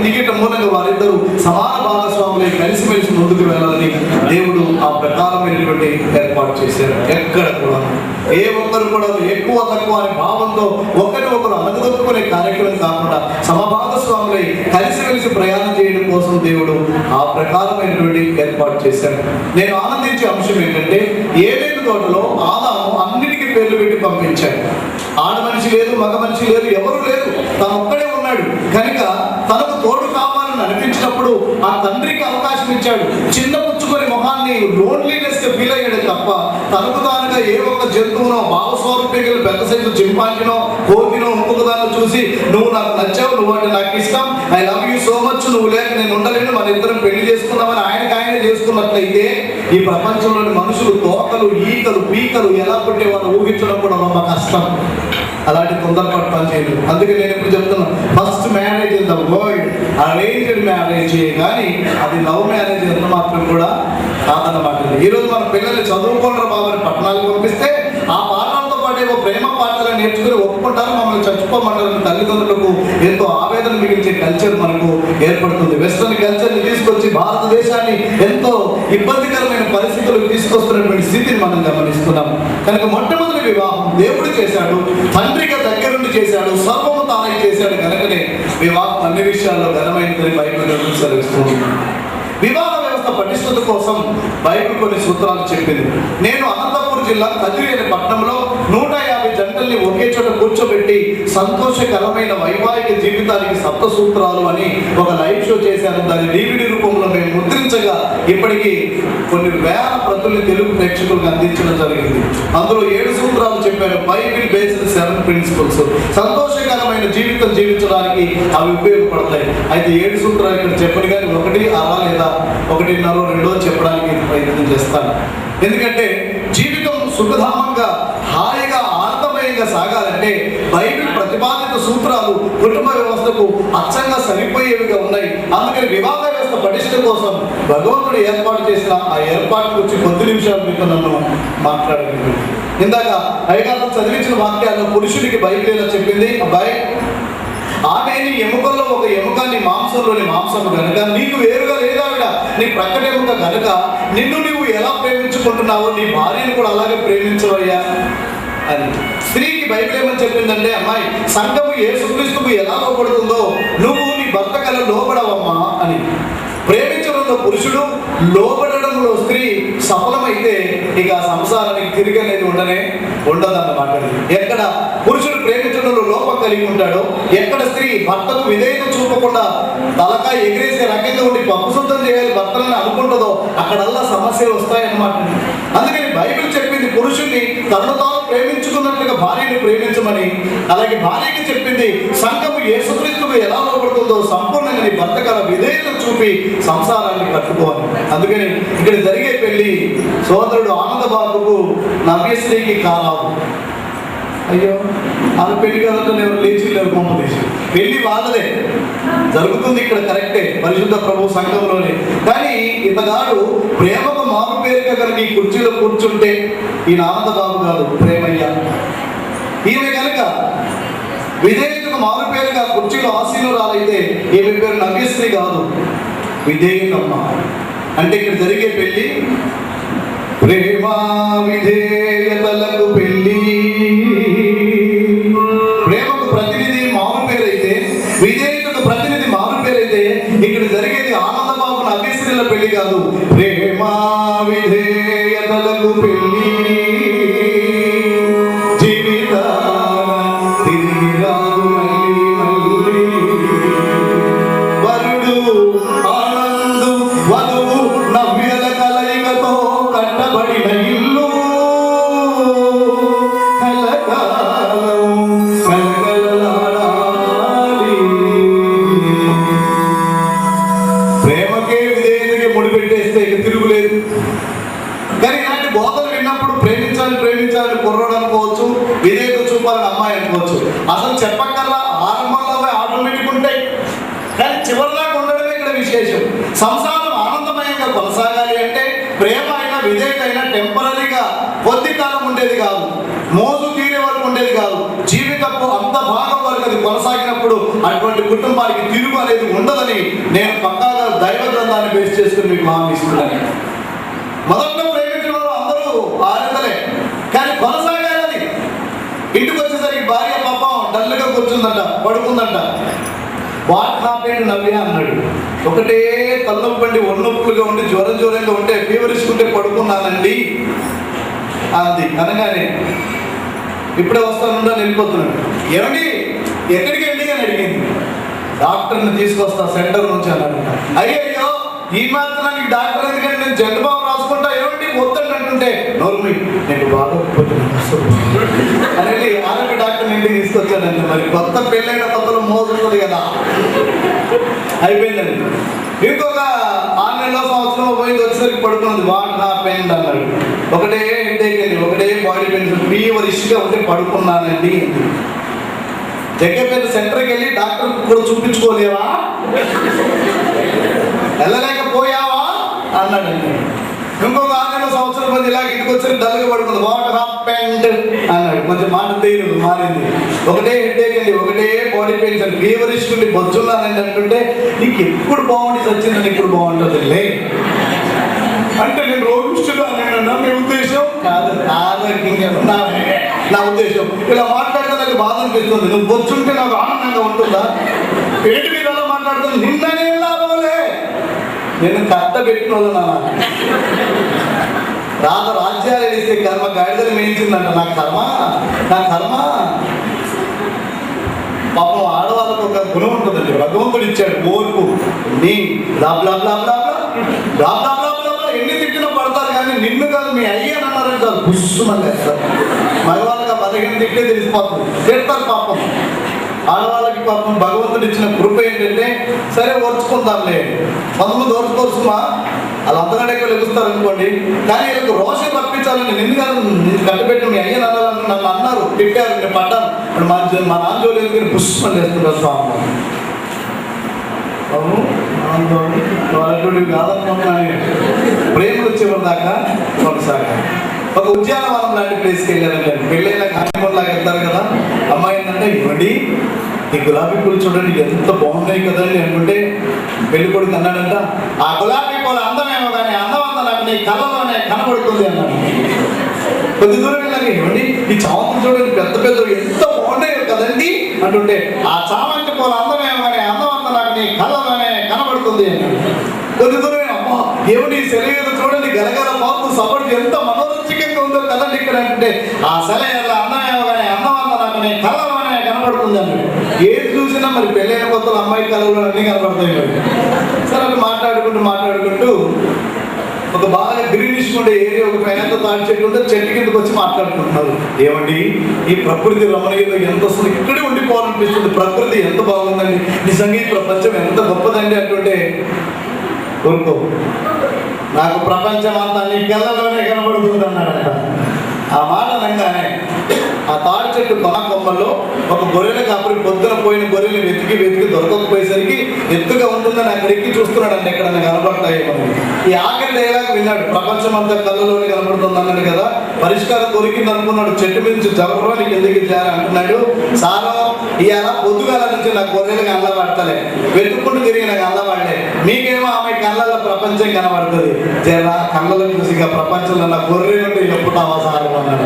దిగటం మూలంగా వారిద్దరూ సమాన భాగస్వాములై కలిసిమెలిసి ముందుకు వెళ్ళాలని దేవుడు ఆ ప్రకారమైనటువంటి ఏర్పాటు చేశారు. ఎక్కడ కూడా ఏ ఒక్కరు కూడా ఎక్కువ తక్కువ అనే భావంతో ఒకరు అనగదొక్కునే కార్యక్రమం కాకుండా సమభాగస్వాములై కలిసిమెలిసి ప్రయాణం చేయడం కోసం దేవుడు ఆ ప్రకారమైనటువంటి ఏర్పాటు చేశాడు. నేను ఆనందించే అంశం ఏంటంటే, ఏదైనా తోటలో ఆదాము అన్నిటికీ పేర్లు పెట్టి పంపించాడు. ఆడ మనిషి లేదు, మగ మనిషి లేదు, ఎవరు లేదు, తను ఒక్కడే ఉన్నాడు. కనుక తనకు తోడు కావాలని అనిపించినప్పుడు ఆ తండ్రికి అవకాశం ఇచ్చాడు. చిన్న పుచ్చుకొని మొహాన్ని లోన్లీనెస్ గా ఫీల్ అయ్యాడు తప్ప తనకు తానుగా ఏ ఒక్క జంతువునో భావస్వరూపికలు పెద్ద సైజు చింపాంజినో కోతినో ఇంకొక దాన్ని చూసి నువ్వు నాకు నచ్చావు, నువ్వు అంటే నాకు ఇష్టం, I love you so much, నువ్వు లేక నేను ఉండలేను, మన ఇద్దరం పెళ్లి చేసుకున్నామని ఆయనే చేసుకున్నట్లయితే ఈ ప్రపంచంలోని మనుషులు తోకలు ఈకలు పీకలు ఎలా పుట్టేవాళ్ళు ఊహించడం కూడా ரொம்ப కష్టం. అలాంటి తొందరపాటు పని చేయదు. అందుకే నేను ఇప్పుడు చెప్తున్నాను, first marriage in the world arranged marriage, కానీ అది లవ్ మ్యారేజ్ ఎంత మాత్రం కూడా కాదన్నమాట. ఈరోజు మన పిల్లల్ని చదువుకుంటారు బాబుని పట్టణాలకు పంపిస్తే ఆ పాఠాలతో పాటు ఏవో ప్రేమ పాఠాలను నేర్చుకుని ఒప్పుకుంటారు, మమ్మల్ని చచ్చిపోమంటారు. తల్లిదండ్రులకు ఎంతో ఆవేదన మిగిల్చే కల్చర్ మనకు ఏర్పడుతుంది. వెస్టర్న్ కల్చర్ని తీసుకొచ్చి భారతదేశాన్ని ఎంతో ఇబ్బందికరమైన పరిస్థితులకు తీసుకొస్తున్నటువంటి స్థితిని మనం గమనిస్తున్నాం. కనుక మొట్టమొదటి వివాహం దేవుడు చేశాడు, తండ్రిగా దగ్గరుండి చేశాడు, సర్వము తానే చేశాడు. కనుకనే వివాహం అన్ని విషయాల్లో ఘనమైనదని బైబిల్ సెలవిస్తుంది. వివాహ వ్యవస్థ పటిష్టత కోసం బైబిల్ కొన్ని సూత్రాలు చెప్పింది. నేను అనంతపురం జిల్లా కదిరి అనే పట్టణంలో 150 జంటల్ని ఒకే చోట కూర్చోబెట్టి సంతోషకరమైన వైవాహిక జీవితానికి 7 సూత్రాలు అని ఒక లైవ్ షో చేశాను. దాని DVD రూపంలో మేము ముద్రించగా ఇప్పటికీ కొన్ని వేల ప్రతుల్ని తెలుగు ప్రేక్షకులకు అందించడం జరిగింది. అందులో 7 సూత్రాలు చెప్పారు. Bible based 7 principles. సంతోషకరమైన జీవితం జీవించడానికి అవి ఉపయోగపడతాయి. అయితే 7 సూత్రాలు ఇక్కడ చెప్పను, కానీ 1 అలా లేదా 1.5 2 చెప్పడానికి ప్రయత్నం చేస్తాను. ఎందుకంటే జీవితం సుఖధామంగా హాయిగా ఆనందమయంగా సాగాలంటే బైబిల్ ప్రతిపాదిత సూత్రాలు కుటుంబ వ్యవస్థకు అచ్చంగా సరిపోయేవిగా ఉన్నాయి. అందుకని వివాహ వ్యవస్థ పటిష్ట కోసం భగవంతుడు ఏర్పాటు చేసిన ఆ ఏర్పాటు గురించి కొద్ది నిమిషాలు మీకు నన్ను మాట్లాడగలిగింది. ఇందాక అయ్యగారు చదివించిన వాక్యాల్లో పురుషుడికి బైబిల్ ఎలా చెప్పింది, అబ్బాయి ఆమె నీ ఎముకల్లో ఒక ఎముక, నీ మాంసంలోని మాంసము కనుక నీకు వేరుగా లేదావిడ నీ ప్రక్కట ఎముక కనుక నిన్ను నువ్వు ఎలా ప్రేమించుకుంటున్నావో నీ భార్యను కూడా అలాగే ప్రేమించవయ్యా అని. స్త్రీకి బైబిల్ ఏమని చెప్పిందంటే, అమ్మాయి సంఘము యేసుక్రీస్తుకు ఎలా లోపడుతుందో నువ్వు నీ భర్త కల లోపడవమ్మా అని. ప్రేమించడంలో పురుషుడు, లోబడడంలో స్త్రీ సఫలమైతే ఇక సంసారానికి తిరిగి అనేది ఉండదన్నమాట. ఎక్కడ పురుషుడు ప్రేమించడంలో లోపం కలిగి ఉంటాడో, ఎక్కడ స్త్రీ భర్తకు విధేయత చూపకుండా తలకాయ ఎగిరేసే రకంగా ఉండి పప్పు శుద్ధం చేయాలి భర్తలని అనుకుంటుందో అక్కడల్లా సమస్యలు వస్తాయన్నమాట. అందుకని బైబిల్ చెప్పింది పురుషుడిని తనను తాను ప్రేమించుకున్నట్లుగా భార్యను ప్రేమించమని. అలాగే భార్యకి చెప్పింది సంఘము యేసుక్రీస్తుకు ఎలా లోపడుతుందో సంపూర్ణంగా నీ భర్త కల విధేయత చూపి సంసారాన్ని కట్టుకోవాలి. అందుకని ఇక్కడ జరిగే పెళ్లి సోదరుడు ఆనంద బాబుకు నవ్యశ్రీకి కారాదు. అయ్యో ఆమె పెళ్లి కదంటే నేను లేచి లేవు కొమ్మ తీసి పెళ్లి వాదలే జరుగుతుంది ఇక్కడ, కరెక్టే పరిశుద్ధ ప్రభు సంఘంలోనే. కానీ ఇతగాడు ప్రేమకు మారు పేరుగా కనుక ఈ కుర్చీలో కూర్చుంటే ఈయన ఆనంద బాబు కాదు, ప్రేమయ్య. ఈమె కనుక విధేయతకు మారు పేరుగా కుర్చీలో ఆసీనురాలైతే ఈమె పేరు నవ్యశ్రీ కాదు, విధేయతమ్మ. అంటే ఇక్కడ జరిగే పెళ్లి ప్రేమ విధేయతలకు పెళ్లి. ప్రేమకు ప్రతినిధి మారు పేరైతే, విధేయతకు ప్రతినిధి మారు పేరైతే ఇక్కడ జరిగేది ఆనందబాబు నవ్యశ్రీల పెళ్లి కాదు, ప్రేమ విధేయతలకు పెళ్లి. కుర్రోడు అనుకోవచ్చు, విధేయత చూపాలని అమ్మాయి అనుకోవచ్చు. అసలు చెప్పక్కర్లా, ఆరంభంలో ఆటోమేటిక్ ఉంటాయి, కానీ చివరిదాకా ఉండడమే ఇక్కడ విశేషం. సంసారం ఆనందమయంగా కొనసాగాలి అంటే ప్రేమ అయినా విధేయత అయినా టెంపరీగా కొద్ది కాలం ఉండేది కాదు, మోజు తీరే వరకు ఉండేది కాదు. జీవితపు అంత భాగం వరకు అది కొనసాగినప్పుడు అటువంటి కుటుంబానికి తిరుగు అనేది ఉండదని నేను పక్కాగా దైవ గ్రంథాన్ని బేస్ చేసుకుని మీకు హామీ ఇస్తున్నాను. మొదట్లో ప్రేమించిన వాళ్ళు అందరూ ఆనందలే, కానీ కొనసాగాలి. ఇంటికి వచ్చేసరికి భార్య పాపం డల్గా కూర్చుందంట, పడుకుందంట. వాట్ హ్యాపెండ్ నవ్య అన్నాడు. ఒకటే తలనొప్పి పండి ఒన్నొప్పులుగా ఉండి జ్వరంగా ఉంటే ఫీవరిస్తుంటే పడుకున్నానండి అంది. అనగానే ఇప్పుడే వస్తానుండా వెళ్ళిపోతున్నాడు. ఏమండి ఎక్కడికి వెళ్ళి అని అడిగింది. డాక్టర్ని తీసుకొస్తా సెంటర్ నుంచి అన్నాడంట. అయ్యో ఈ మాత్రానికి డాక్టర్ ఎందుకంటే నేను జండుబాబు రాసుకుంటా, ఏమండి వద్దండి అంటుంటే నోర్మి నేను బాగా అనేది ఆరోగ్య డాక్టర్ని ఇంటికి తీసుకొచ్చాడండి. మరి కొత్త పెళ్ళైన కొత్తలో మోస్తుంది కదా, అయిపోయిందండి. ఇంకొక 6 నెలల సంవత్సరం పోయింది, వచ్చేసరికి పడుకున్నది. వాట్ హ్యాపెండ్ అన్నాడు. ఒకటే హెడేక్ అండి, ఒకటే బాడీ పెయిన్, ఫీవరిష్గా ఉంటే పడుకున్నానండి. దగ్గర సెంటర్కి వెళ్ళి డాక్టర్ కూడా చూపించుకోలేవా, వెళ్ళలేకపోయావా అన్నాడండి. ఇంకొక 6 నెలల సంవత్సరం మంది ఇలా ఇంటికి వచ్చి డల్గా పడుకుంది. వాట్ హ్యాపెండ్ అన్నాడు. కొంచెం మాట తీరు మారింది. ఒకటే హెడేక్ అండి, ఒకటే బాడీ పెయిన్స్ అండి, ఫీవరిష్ ఉండి బొచ్చున్నానండి అంటుంటే నీకు ఎప్పుడు బాగుండి వచ్చిందని ఇప్పుడు బాగుంటుంది లే అంటే నేను రోగిస్తున్నా అన్నా మీ ఉద్దేశం కాదు, ఆరోగ్యంగా ఉన్నానే నా ఉద్దేశం. ఇలా మాట్లాడితే నాకు బాధ అనిపిస్తుంది. నువ్వు బొచ్చుంటే నాకు ఆనందంగా ఉంటుందా? ఏంటి మీరు అలా మాట్లాడుతుంది? నిన్ననే లాభంలే, నేను కట్ట పెట్టిన వాళ్ళు రాజ్యాలు వేస్తే కర్మ గాడిదలు మేయించిందంట. నా కర్మ పాపం ఆడవాళ్ళకు ఒక గుణం ఉంటుందండి. భగవంతుడు ఇచ్చాడు ఓర్పు. నీ ఎన్ని తిట్టినా పడతారు, కానీ నిన్ను కాదు మీ అయ్యని అన్నారంటే చాలు బుస్సుమని వేస్తారు. మగవాళ్ళకి 15 తిట్టే తెలిసిపోతుంది, తిడతారు పాపం. ఆడవాళ్ళకి పాపం భగవంతుడు ఇచ్చిన కృప ఏంటంటే సరే ఓర్చుకుందాంలే, కొంతమంది ఓర్చుకోవచ్చుమా అలా అంతకంటే ఎక్కువ లెగుస్తారు అనుకోండి. కానీ వీళ్ళకి రోషం తప్పించాలని నిన్ను కాదు కట్టబెట్టి మీ అయ్యని అన్నారని నన్ను అన్నారు, తిట్టారు, నేను పడ్డాను. ఇప్పుడు మా నాన్న జోలు ఎందుకని పుష్పం చేస్తున్నారు స్వామి. అవును వాళ్ళకి కాదనుకున్నాను. ప్రేమలు వచ్చేవారు దాకా కొనసాగా ఒక ఉద్యానవనం లాంటి ప్లేస్కి వెళ్ళారంటే పెళ్ళైనా హనీమూన్ లాగా వెళ్తారు కదా. అమ్మాయి ఏంటంటే ఇవ్వండి ఈ గులాబీ పూలు చూడండి ఎంత బాగున్నాయి కదండి అనుకుంటే పెళ్లి కొడుకు అన్నాడంట, ఆ గులాబీ పూల అందమేమో కానీ అందమంతా నాకు నీ కళ్ళలోనే కనబడుతుంది అన్నాడు. కొద్ది దూరం వెళ్ళాలి, ఇవ్వండి ఈ చామంతి చూడండి పెద్ద ఎంత బాగున్నాయో కదండి అంటుంటే, ఆ చామంతి పూల అందమేమో కానీ అందమంతా నాకు నీ కళ్ళలోనే కనబడుతుంది అన్నాడు. కొద్ది దూరం అమ్మా ఏమిటి శరీరం చూడండి గలగల పాపు సపోర్ట్ ఎంత మనోరంజకంగా ఉందో కదండి ఇక్కడ అంటే, ఆ శరీరంలో అందమేమో కానీ అందమంతా నాకు నీ కళ్ళలోనే కనబడుతుంది అన్నాడు. ఏది చూసినా మరి పెళ్ళైన కొత్తలు అమ్మాయి కళలు అన్నీ కనబడతాయి. సరే అలా మాట్లాడుకుంటూ ఒక బాగా గ్రీనిష్ ఉండే ఏరియా, ఒక పైన తాటి చెట్టు ఉంటే చెట్టు కిందకి వచ్చి మాట్లాడుకుంటున్నారు. ఏమండి ఈ ప్రకృతి రమణీయత ఎంత వస్తుంది, ఇక్కడే ఉండిపోవాలనిపిస్తుంది, ప్రకృతి ఎంత బాగుందండి, నిజంగా ఈ ప్రపంచం ఎంత గొప్పదండి అంటుంటే, ఊరుకో నాకు ప్రపంచం అంతా నీ కళ్ళలోనే కనబడుతుంది అన్నాడంట. ఆ మాట అనగానే ఆ తాడి చెట్టు కొమ్మల్లో ఒక గొర్రెల కాపరి పొద్దున పోయిన గొర్రెలు వెతికి దొరకకపోయేసరికి ఎత్తుగా ఉంటుందని అక్కడ ఎక్కి చూస్తున్నాడండి, ఎక్కడన్నా కనబడతాయేమో. ఈ ఆఖరి డైలాగ్ విన్నాడు, ప్రపంచం అంతా కళ్ళలోనే కనబడుతుంది అన్నాడు కదా, పరిష్కారం దొరికింది అనుకున్నాడు. చెట్టు మీద నుంచి జరగడానికి ఎందుకు ఇచ్చారు అంటున్నాడు. సారో ఇవాళ పొద్దుగాల నుంచి నాకు గొర్రెలకు అల్లబడతలే, వెతుక్కుంటూ తిరిగి నాకు అల్లబడలే, మీకేమో ఆమె కళ్ళల్లో ప్రపంచం కనబడుతుంది, జరా కళ్ళలో చూసిగా ప్రపంచంలో నా గొర్రె ఉంటే చెప్పుతావా సారు అన్నాడు.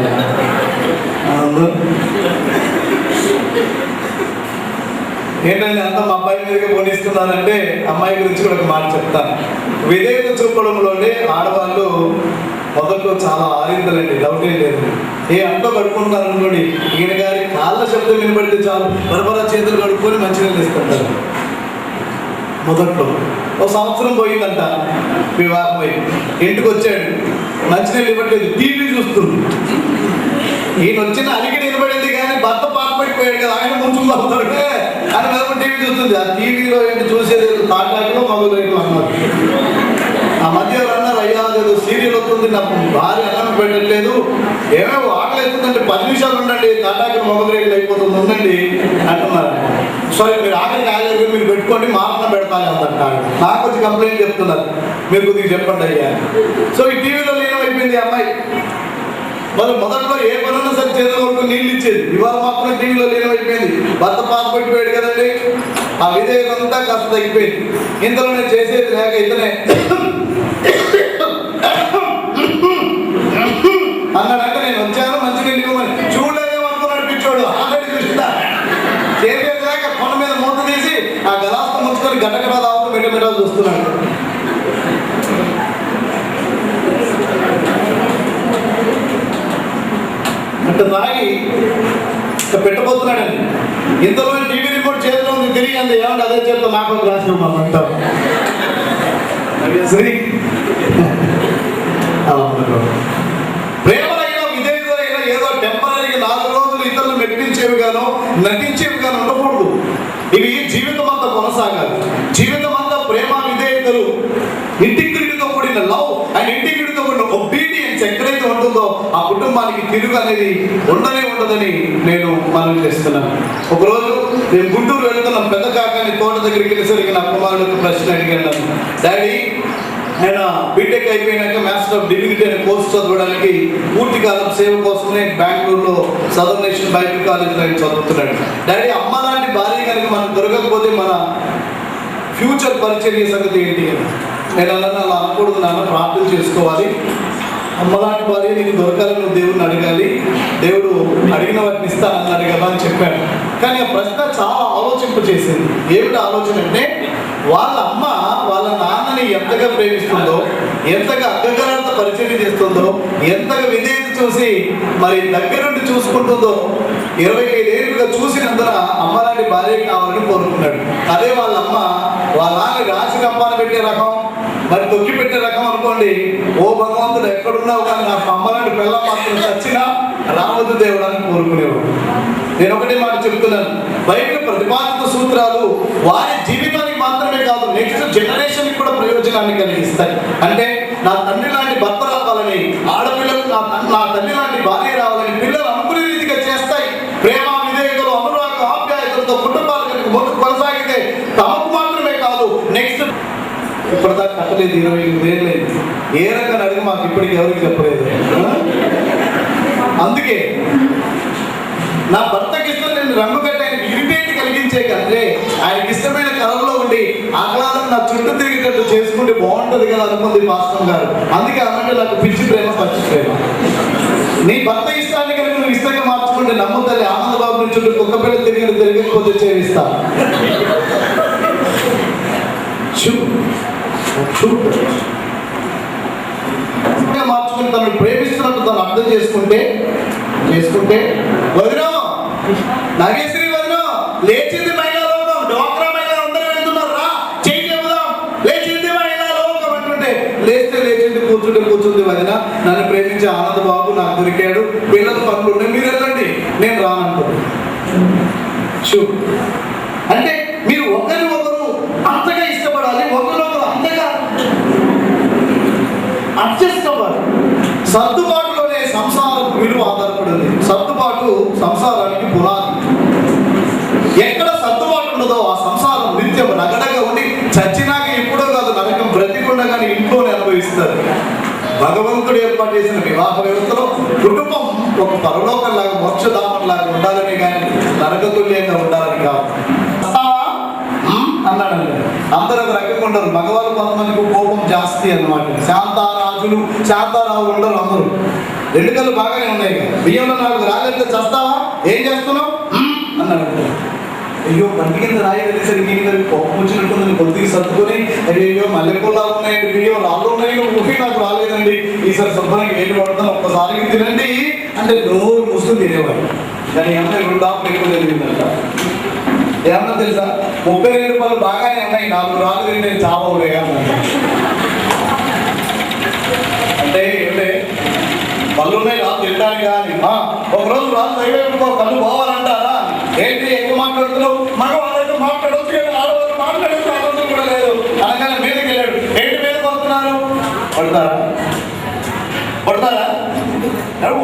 ఏంటంటే అంతా మా అబ్బాయి మీదగా పోనిస్తున్నారంటే అమ్మాయి గురించి కూడా ఒక మాట చెప్తాను. విధేయత చూపడంలోనే ఆడవాళ్ళు మొదట్లో చాలా ఆరిందలండి, డౌట్ ఏం లేదు. అంతా కడుక్కుంటారు అనుకోండి, ఈయన గారి కాళ్ళ శబ్దం వినబడితే చాలు బరబరా చేతులు కడుక్కొని మంచిగా తీసుకుంటారు. మొదట్లో ఒక సంవత్సరం పోయిందంట, వివాహమై ఇంటికి వచ్చాడు, మంచినీళ్ళు ఇవ్వట్లేదు, టీవీ చూస్తుంది. ఈయన వచ్చిన అలిగిడి నిలబడింది కానీ భర్త పాల్పడిపోయాడు కదా, ఆయన ముంచుకు అవుతాడు అని మేము టీవీ చూస్తుంది. ఆ టీవీలో ఏంటి చూసేది తాటాకులో మగలు రేట్లు అన్నారు. ఆ మధ్య అన్నారు, అయ్యా లేదు సీరియల్ వస్తుంది, నాకు భార్య అన్నం పెట్టట్లేదు, ఏమేమో ఆకలి అవుతుందంటే 10 నిమిషాలు ఉండండి, తాటాకులు మగలు రేట్లు అయిపోతుంది ఉండండి అంటున్నారు. సరే మీరు ఆకలి కాలేదు మీరు పెట్టుకోండి, మా అన్నం పెడతాను అంటారు. నాకు వచ్చి కంప్లైంట్ చెప్తున్నారు, మీరు కొద్దిగా చెప్పండి అయ్యా. సో ఈ టీవీలో ఏమైపోయింది అమ్మాయి, మరి మొదట్లో ఏ పనున్నా సరే చేతులు కొడుకుని నీళ్ళు ఇచ్చేది. ఇవాళ మాత్రం టీవీలో లీనమైపోయింది. భర్త పాత పట్టిపోయాడు కదండి, ఆ విధేయత అంతా కాస్త తగ్గిపోయింది. ఇంతలో నేను చేసేది లేక ఇతనే అన్నాడంటే నేను వచ్చాను మంచి నీళ్ళు ఇవ్వమని. చూడలేదేమనుకున్నాడు పిచ్చోడు, ఆల్రెడీ చూస్తా. చేసేది లేక కొండ మీద మూత తీసి ఆ గలాస్తో ముంచుకొని గడ్డగడ తాగుతూ మెడ చూస్తున్నాడు. అంటే తాగి పెట్టబోతున్నాడండి. ఇంతలో టీవీ రిమోట్ చేతిలో ఉంది, తిరిగి అంది ఏమంటే అదే చేతిలో నాకు గ్లాస్ ఇవ్వమంటారు. ప్రేమలైనా విధేయులైనా ఏదో టెంపరీగా 4 రోజులు ఇతరులు మెప్పించేవి గానో నటించేవి గానో ఉండకూడదు. ఇవి జీవితం అంతా కొనసాగాలి. జీవితం అంతా ప్రేమ విధేయతలు, ఇంటిగ్రిటీతో కూడిన లవ్ అండ్ ఇంటిగ్రిటీతో కూడిన ఒబీడియన్స్ ఎక్కడైతే ఉంటుందో ఆ కుటుంబానికి తిరుగు అనేది ఉండనే ఉండదని నేను మనం చేస్తున్నాను. ఒకరోజు నేను గుంటూరు వెళ్తున్నాను. పెద్ద కాకాని తోట దగ్గరికి వెళ్ళేసరికి నా కుమారుడికి ప్రశ్న అడిగాను, డాడీ నేను బీటెక్ అయిపోయినాక మాస్టర్ ఆఫ్ డివినిటీ అనే కోర్స్ చదవడానికి పూర్తికాలం సేవ కోసమే బెంగళూరులో సదర్న్ నేషనల్ బైబిల్ కాలేజీలో చదువుతున్నాడు. డాడీ అమ్మ లాంటి భార్య కనుక మనకు దొరకకపోతే మన ఫ్యూచర్ పరిచర్య సంగతి ఏంటి అని. నేను అలా అనకూడదు నాన్న, ప్రార్థన చేసుకోవాలి. అమ్మలాంటి భార్య నీకు దొరకాలని నువ్వు దేవుడిని అడగాలి, దేవుడు అడిగిన వాటిని ఇస్తానన్నాడు కదా అని చెప్పాడు. కానీ ఆ ప్రశ్న చాలా ఆలోచింపచేసింది. ఏమిటి ఆలోచన అంటే, వాళ్ళ అమ్మ వాళ్ళ నాన్నని ఎంతగా ప్రేమిస్తుందో, ఎంతగా అగ్గగారంత పరిచయం చేస్తుందో, ఎంతగా విధేయత చూసి మరి దగ్గరుండి చూసుకుంటుందో 25 ఏళ్ళుగా చూసినందున అమ్మలాంటి భార్య కావాలని కోరుకున్నాడు. అదే వాళ్ళ అమ్మ వాళ్ళ నాన్న రాసి కంపాన పెట్టే రకం, మరి తొక్కి పెట్టే రకం అనుకోండి, ఓ భగవంతుడు ఎక్కడున్నావు కానీ నా అమ్మలాంటి పిల్ల మాత్రం చచ్చినా రావద్దు దేవుడు అని కోరుకునేవాడు. నేను ఒకటే మాట చెప్తున్నాను, బైబిల్ ప్రతిపాదిత సూత్రాలు వారి జీవితానికి మాత్రమే కాదు, నెక్స్ట్ జనరేషన్ కూడా ప్రయోజనాన్ని కలిగిస్తాయి. అంటే నా తండ్రి లాంటి భర్త రావాలని, ఆడపిల్లలు నా తండ్రి లాంటి భార్య రావాలని పిల్లలు అనుకునే రీతిగా చేస్తాయి. ప్రేమ విధేయతలు అనురాగ ఆప్యాయతలతో కుటుంబాలు కనుక ముందుకు కొనసాగితే తమకు మాత్రమే కాదు, నెక్స్ట్ ఇప్పటిదాకా కట్టలేదు 28 ఏళ్ళైంది. ఏ రకంగా అడిగి మాకు ఇప్పటికి ఎవరికి చెప్పలేదు. అందుకే నా భర్తకి ఇష్టం నేను రంగు పెట్టి ఆయనకి ఇరిటేట్ కలిగించే కంటే ఆయనకి ఇష్టమైన కలర్లో ఉండి ఆహ్లాదం నా చుట్టూ తిరిగేటట్టు చేసుకుంటే బాగుంటుంది కదా అనుకుంది పాస్టర్ గారు. అందుకే అన్నట్టు నాకు పిచ్చి ప్రేమ పచ్చి ప్రేమ. నీ భర్త ఇష్టాన్ని కనుక నువ్వు ఇష్టంగా మార్చుకుంటే నమ్ముతుంది ఆనంద బాబు నుంచి చుట్టూ కుక్క పిల్ల తిరగకపోతే చేయిస్తా. మార్చుకుని తను ప్రేమిస్తున్నట్టు తను అర్థం చేసుకుంటే వదిన నాగేశ్వరి వదిన లేచింది మహిళా లోకం, డ్వాక్రా మహిళలు అందరూ వెళ్తున్నారు, రా చేయి చెబుదాం, లేచింది మహిళా లోకం అంటుంటే లేచింది కూర్చుంది వదిన, నన్ను ప్రేమించే ఆనంద బాబు నాకు దొరికాడు, పిల్లల పనులు ఉన్నాయి, మీరు వెళ్ళండి నేను రానంటారు. అంటే మీరు ఒకరు అంతగా ఇష్టపడాలి, ఒకరినొకరు అంతగా అడ్జస్ట్ అవ్వాలి. సర్దుబాటులోనే సంసారం విలువ ఆధారపడింది. సర్దుబాటు సంసారానికి పునాది. ఎక్కడ సర్దుబాటు ఉండదో ఆ సంసారం నిత్యం రగడగా ఉండి చచ్చినాక ఎప్పుడో కాదు నరకం బ్రతికుండగానే ఇంట్లోనే అనుభవిస్తారు. భగవంతుడు ఏర్పాటు చేసిన వివాహ వ్యవస్థలో కుటుంబం ఒక పరలోకంలాగా మోక్షధామంలాగా ఉండాలని కానీ నరకతుల్యంగా ఉండాలని కాదు అన్నాడండి. అందరూ ఒక రకంగా ఉండరు. మగవాళ్ళు కొంతమందికి కోపం జాస్తి అన్నమాట. శాంతారావు ఉండరు అందరూ. 2 కళ్ళు బాగానే ఉన్నాయి. బియ్యంలో 4 రాగలితే చస్తావా, ఏం చేస్తున్నావు అన్నాడు. అయ్యో బండి కింద రాయి వెళ్ళేసరికి నేను గారికి కోపం వచ్చినట్టుందని కొద్దిగా సర్దుకొని, అయ్యో మల్లెపూలా ఉన్నాయండి, బియ్యం రాళ్ళు ఉన్నాయి, ఊపి నాకు రాలేదండి, ఈసారి శుభ్రంగా ఏళ్ళు పడతాను, ఒక్కసారి తినండి అంటే నోరు ముసుగు తినేవాడు. కానీ అమ్మాయి 2 ఆకులు ఎక్కువ తెలియదంట. ఏమన్నా తెలుసా, 32 రూపాయలు బాగానే ఉన్నాయి, 4 రాళ్ళు తిని నేను చావలేగా అంటే ఏంటే పళ్ళు ఉన్నాయి రాళ్ళు తింటాను కానీ ఒకరోజు రాళ్ళు తగిలేట్టుకో కళ్ళు పోవాలంటారా? ఏంటి ఎక్కువ మాట్లాడుతున్నావు, మగవాళ్ళతో మాట్లాడవచ్చు కానీ ఆడవాళ్ళు మాట్లాడచ్చు అవసరం కూడా లేదు అనగానే మీదకి వెళ్ళాడు. ఏంటి మీద పడుతున్నారు, పడతారా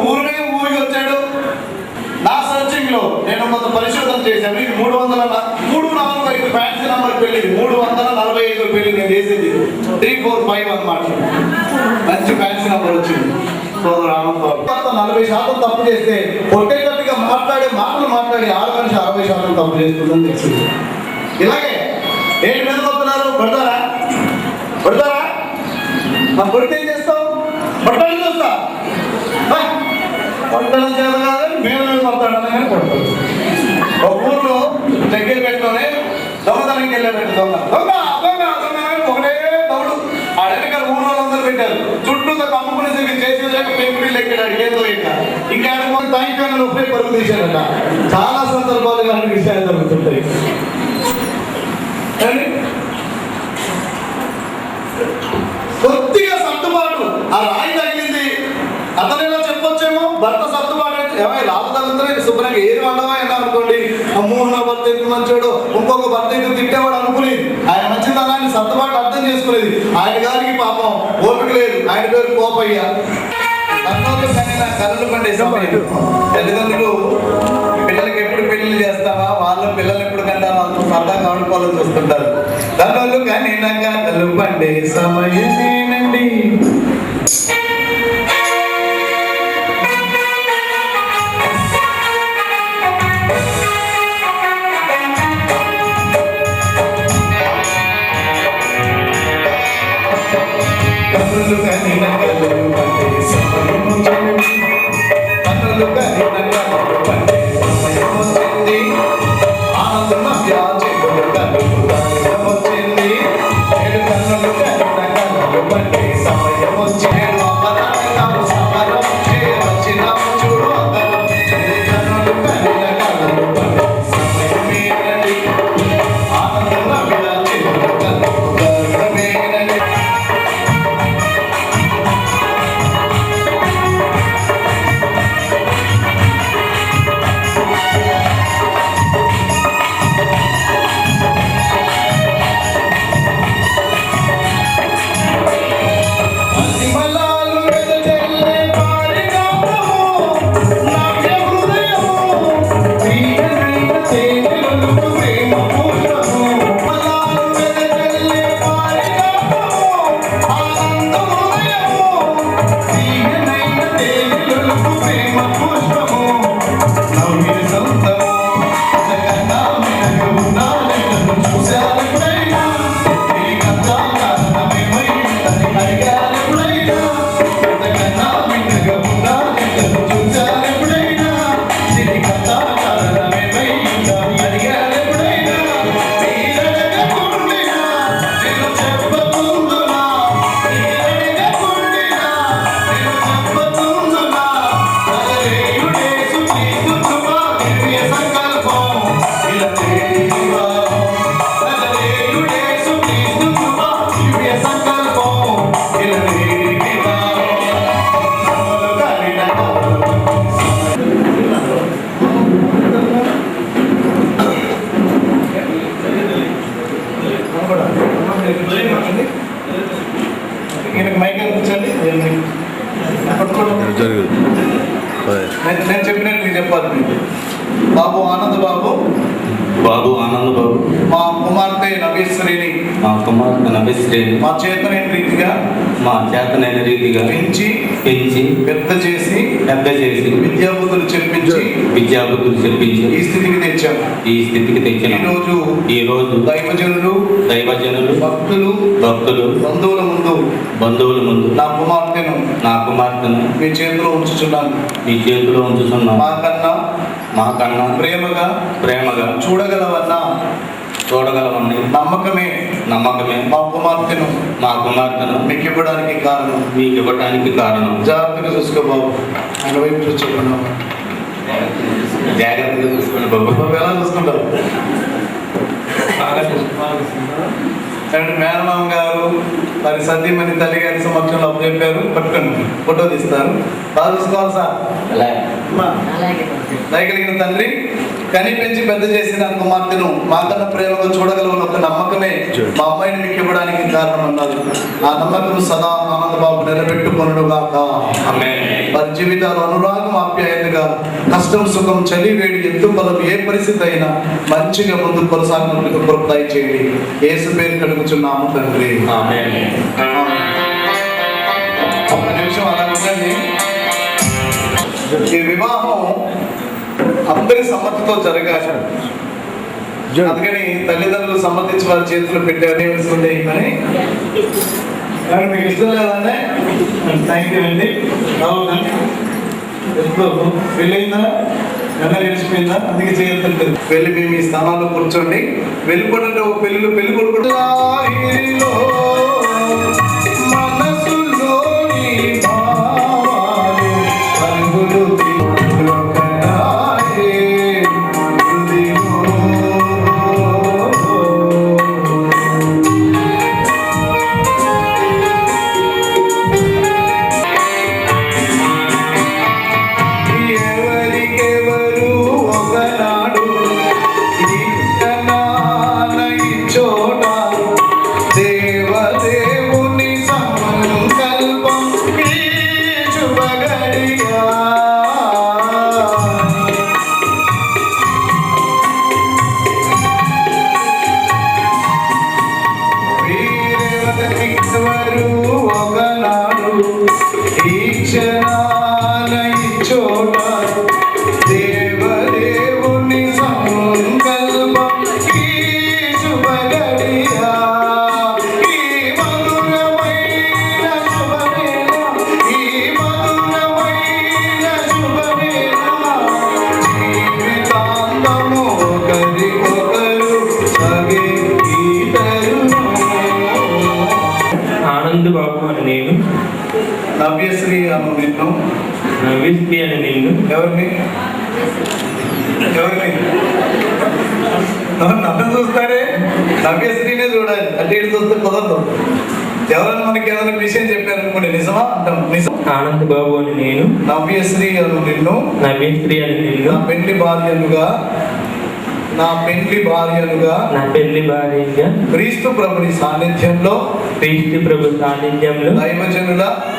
ఊరికే ఊరికి వచ్చాడు. నా సర్చింగ్ లో నేను కొంత పరిశోధన చేశాను. ఇది 300 3 4 వైపు ఫ్యాన్సీ నంబర్ పెళ్లి 345 పెళ్లి నేను చేసేది 345 అన్నమాట. మంచి ఫ్యాన్సీ నంబర్ వచ్చింది. 40% తప్పు చేస్తే కొట్టేటట్టుగా మాట్లాడే మాటలు మాట్లాడి 6 మనిషి 60% తప్పు చేస్తుందని తెలిసింది. ఇలాగే ఏంటి మీద కొడుతున్నారు? కొడతారా కొడితే ఏం చేస్తావు? కొట్టడం చూస్తా కొట్టడం చేత కాదని మీద కొడతాడని కానీ కొడతాడు. ఒక ఊర్లో దగ్గర పెట్టలోనే దొంగతనంకి వెళ్ళాడంటే దొంగ ఒకటే దౌడు. ఆ వెనకాల ఊళ్ళో అందరూ పెట్టారు. చుట్టూ కమ్ముకునే చేసేదాక పెంకులు ఎక్కాడు. ఏదో ఇంకా తాయికాయలు ఉపయోగ పరుగు తీశాడట. చాలా సందర్భాలు ఇలాంటి విషయాలు జరుగుతుంటాయి. కొద్దిగా సర్దుబాటు ఆ రాయి తగిలింది అతనేలా చెప్పొచ్చేమో. భర్త సర్దుబాటు అయితే ఏమై లాభ తగ్గుతుంది శుభ్రంగా ఏది వండవా ఎలా అనుకోండి. అమ్మో నా భర్త ఎందుకు మంచోడు, ఇంకొక భర్త ఎందుకు తిట్టేవాడు అనుకునేది. ఆయన మంచితనాన్ని సర్దుబాటు అర్థం చేసుకునేది. ఆయన గారికి పాపం ఓపిక లేదు. ఆయన పేరు కోపయ్య. కళ్ళు పండే సమయం. తల్లిదండ్రులు పిల్లలకి ఎప్పుడు పెళ్లి చేస్తావా, వాళ్ళ పిల్లలు ఎప్పుడు కంటా వాళ్ళతో సరదాగా ఆడుకోవాలని చూస్తుంటారు. కళ్ళు కానీ కళ్ళు పండే సమయమేనండి. కన్నులు కానీ కళ్ళు పండే సమయమేనండి. కన్నులు కానీ కళ్ళు పండే సమయమొచ్చింది. ఆనందం వ్యాచేతులు కళ్ళు వచ్చింది. ఏడు కన్నులు కానీ కళ్ళు పండే సమయం వచ్చింది. సమరం వచ్చినాము చూడు కన్నులు కానీ కళ్ళు పండే సమయమేనండి. ఆనందం వ్యాచేతులు కళ్ళు నేను చెప్పినట్టు మీరు చెప్పాలి. బాబు ఆనంద్ బాబు మా కుమార్తె నవేశ్వరిని మా చేతనైన రీతిగా పెంచి పెద్ద చేసి విద్యాబుద్ధులు చెప్పించి ఈ స్థితికి తెచ్చాము. ఈ రోజు దైవజనులు భక్తులు బంధువుల ముందు నా కుమార్తెను మీ చేతిలో ఉంచుచున్నాను. మాకన్నా ప్రేమగా చూడగలవన్నా నమ్మకమే మా కుమార్తెను మీకు ఇవ్వడానికి కారణం. జాగ్రత్తగా చూసుకో బాబు. ఆయన వైపు చూసుకోండి. జాగ్రత్తగా చూసుకోండి బాబు. ఎలా చూసుకుంటారు? మేనమామ గారు మరి సతీమణి తల్లి గారి సమక్షంలో చెప్పారు. పట్టుకోండి, ఫోటో తీస్తారు. బాగా చూసుకోవాలి సార్. దయగలిగిన తండ్రి, కని పెంచి పెద్ద చేసిన కుమార్తెను మాకన్నా ప్రేమగా చూడగలవని ఒక నమ్మకమే మా అమ్మాయిని మీకు ఇవ్వడానికి కారణం అన్నారు. ఆ నమ్మకం సదా ఆనందబాబు నిలబెట్టుకొనుగాక. వారి జీవితాలు అనురాగం ఆప్యాయతగా, కష్టం సుఖం చలి వేడి ఎత్తు బలం ఏ పరిస్థితి అయినా మంచిగా ముందు కొనసాగినందుకు కృప దయచేయండి. యేసు పేరు కడుగుచున్నాము తండ్రి. ఒక నిమిషం అలా ఉండండి. ఈ వివాహం అందరి సమ్మతితో జరగాలి. అందుకని తల్లిదండ్రులు సమ్మతించి వారి చేతులు పెట్టేవలసిందే. కానీ మీకు ఇష్టం లేదంటే థ్యాంక్ యూ అండి. పెళ్ళయిందా? ఎలా గడిచిపోయిందా? అందుకే చేయలేదు. వెళ్ళి మేము ఈ స్థానాల్లో కూర్చోండి. వెళ్ళిపోతుంటే ఒక పెళ్లి కొడుకుంటే బాబు అని నేను, నవ్యశ్రీ అను నిన్ను, నవ్యశ్రీ అని నిన్ను. ఎవరిని నన్ను చూస్తారే, నవ్యశ్రీనే చూడాలి. అంటే ఇటు చూస్తే కుదరదు. ఎవరైనా మనకి ఏదైనా విషయం చెప్పారనుకోండి, నిజమా అంటాం. నిజం. ఆనంద్ బాబు అని నేను, నవ్యశ్రీ అను నిన్ను, నవ్యశ్రీ అని నిన్ను, నా పెళ్లి భార్యలుగా క్రీస్తు ప్రభుని సాన్నిధ్యంలో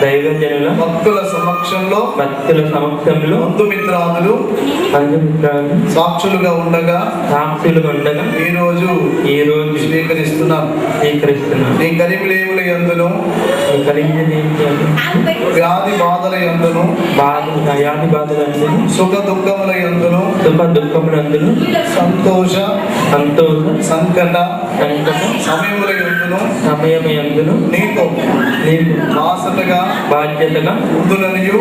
దైవజనుల భక్తుల సమక్షంలో బంధుమిత్రాదులు సాక్షులుగా ఉండగా ఈ రోజు స్వీకరిస్తున్నాను. నీ కలిమిలేముల యందును వ్యాధి బాధల యందును సుఖ దుఃఖముల యందును సంతోష సంకట సమయములందును నీకు బాధ్యతగా ఉందిననియు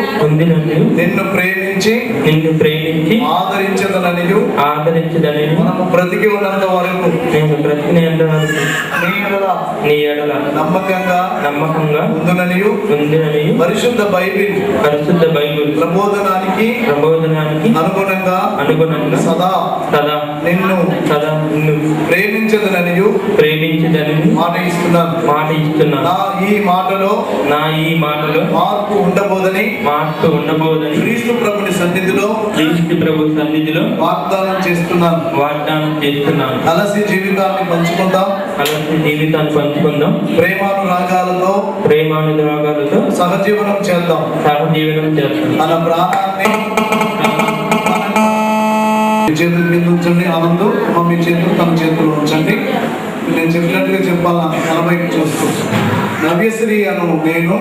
నిన్ను ప్రేమించి ఆదరించదననియు మనము బ్రతికి ఉన్నంత వరకు నీ ఎడల నమ్మకంగా ఉందుననియు పరిశుద్ధ బైబిల్ ప్రబోధనానికి అనుగుణంగా సదా నిన్ను ప్రేమించదననియు మాట ఇస్తున్నాను. నా ఈ మాటలో మార్పు ఉండబోదని క్రీస్తు ప్రభుని సన్నిధిలో వాగ్దానం చేస్తున్నాను. కలసి జీవితాన్ని పంచుకుందాం. ప్రేమానురాగాలతో సహజీవనం చేద్దాం. మన ప్రాణాన్ని చేతుల మీద ఉంచండి. ఆనందం మమ్మీ చేతులు తన చేతులు ఉంచండి. నేను చెప్పినట్టుగా చెప్పాలా, తలపైకి చూస్తూ. నవ్యశ్రీ అను నేను,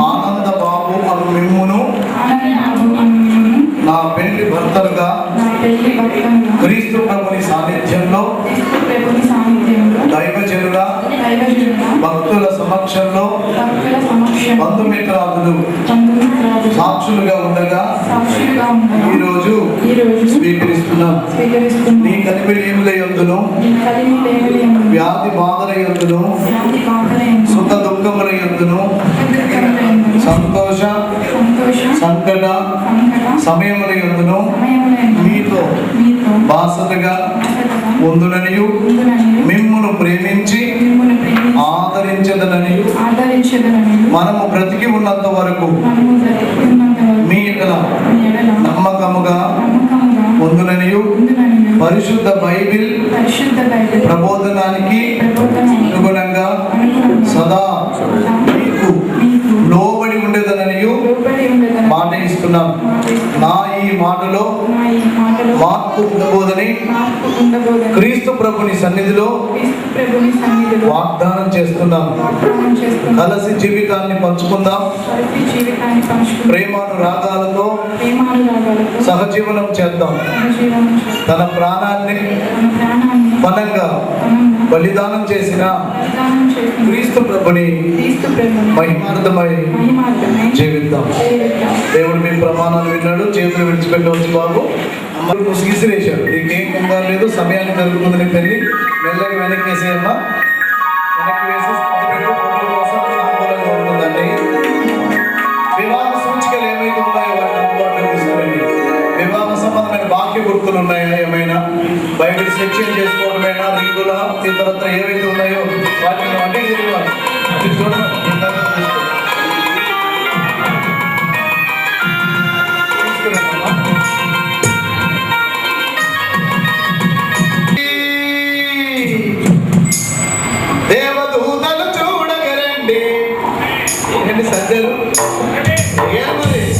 ఆనంద బాబు అను మిమ్మును నా పెళ్లి భర్తలుగా క్రీస్తు ప్రభుని సాన్నిధ్యంలో దైవజనుల భక్తుల సమక్షంలో బంధుమిత్రాదులు సాక్షులుగా ఉండగా ఈరోజు స్వీకరిస్తున్నాను. నీ కలిమిలేముల యందును వ్యాధి బాధల యందును సుఖ దుఃఖముల యందును సంతోష సంకట సమయముల యందును మీతో బాసటగా ఉందుననియు మిమ్మును ప్రేమించి ఆదరించదననియు మనము బ్రతికి ఉన్నంత వరకు మీ పరిశుద్ధ బైబిల్ ప్రబోధనానికి అనుగుణంగా సదా మీకు లోబడి ఉండేదననియు మాట ఇస్తున్నాం. నా ఈ మాటలో మార్పు ఉండబోదని క్రీస్తు ప్రభుని సన్నిధిలో వాగ్దానం చేస్తున్నాం. కలిసి జీవితాన్ని పంచుకుందాం. ప్రేమానురాగాలతో సహజీవనం చేద్దాం. తన ప్రాణాన్ని బలంగా బలిదానం చేసిన క్రీస్తు ప్రభుని మహిమార్థమై జీవిద్దాం. దేవుడు మీ ప్రమాణాలు విన్నాడు. చేతులు విడిచిపెట్టవచ్చు బాబు. అమ్మకు ముసిగిసిరేశాడు. నీకేం కంగారు లేదు. సమయాన్ని జరుగుతుంది. నీ పెళ్లి మెల్లగా వెనక్కి వేసేయమ్మా. వెనక్కి వేసి అనుకూలంగా ఉంటుందండి. వివాహ సూచికలు ఏమైతే ఉన్నాయో వాటిని అందుబాటులో తీసుకోండి. వివాహ సంబంధమైన బాక్య గుర్తులు ఉన్నాయా, ఏమైనా బైబిల్ సెక్షన్ చేసుకోవడమైనా, రింగుల ఇతరత్ర ఏవైతే ఉన్నాయో వాటిని అంటే దేవదూతలు చూడగరండి. ఏంటి సజ్జలు ఏమని